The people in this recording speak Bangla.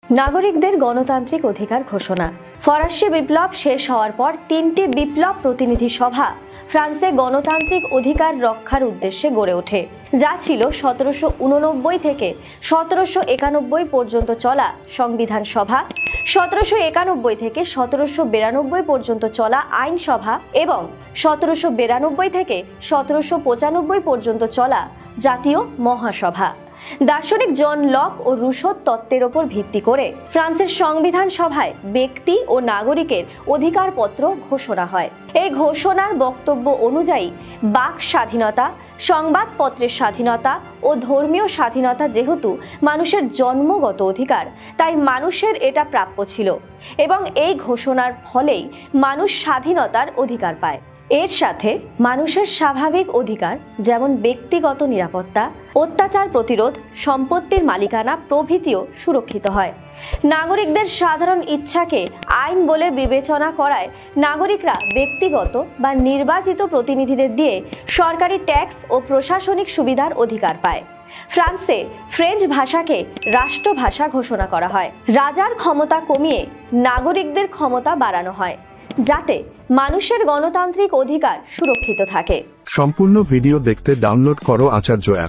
নাগরিকদের গণতান্ত্রিক অধিকার ঘোষণা। ফরাসি বিপ্লব শেষ হওয়ার পর তিনটি বিপ্লব প্রতিনিধি সভা ফ্রান্সে গণতান্ত্রিক অধিকার রক্ষার উদ্দেশ্যে গড়ে ওঠে, যা ছিল 1789 থেকে 1791 পর্যন্ত চলা সংবিধান সভা, 1791 থেকে 1792 পর্যন্ত চলা আইনসভা এবং 1792 থেকে 1795 পর্যন্ত চলা জাতীয় মহাসভা। দার্শনিক জন লক ও রুশোর তত্ত্বের ওপর ভিত্তি করে ফ্রান্সের সংবিধান সভায় ব্যক্তি ও নাগরিকের অধিকারপত্র ঘোষণা হয়। এই ঘোষণার বক্তব্য অনুযায়ী বাক স্বাধীনতা, সংবাদপত্রের স্বাধীনতা ও ধর্মীয় স্বাধীনতা যেহেতু মানুষের জন্মগত অধিকার, তাই মানুষের এটা প্রাপ্য ছিল এবং এই ঘোষণার ফলেই মানুষ স্বাধীনতার অধিকার পায়। এর সাথে মানুষের স্বাভাবিক অধিকার যেমন ব্যক্তিগত নিরাপত্তা, অত্যাচার প্রতিরোধ, সম্পত্তির মালিকানা প্রভৃতিও সুরক্ষিত হয়। নাগরিকদের সাধারণ ইচ্ছাকে আইন বলে বিবেচনা করায় নাগরিকরা ব্যক্তিগত বা নির্বাচিত প্রতিনিধিদের দিয়ে সরকারি ট্যাক্স ও প্রশাসনিক সুবিধার অধিকার পায়। ফ্রান্সে ফ্রেঞ্চ ভাষাকে রাষ্ট্রভাষা ঘোষণা করা হয়। রাজার ক্ষমতা কমিয়ে নাগরিকদের ক্ষমতা বাড়ানো হয়, যাতে মানুষের গণতান্ত্রিক অধিকার সুরক্ষিত থাকে। সম্পূর্ণ ভিডিও দেখতে ডাউনলোড করো আচার্য অ্যাপ।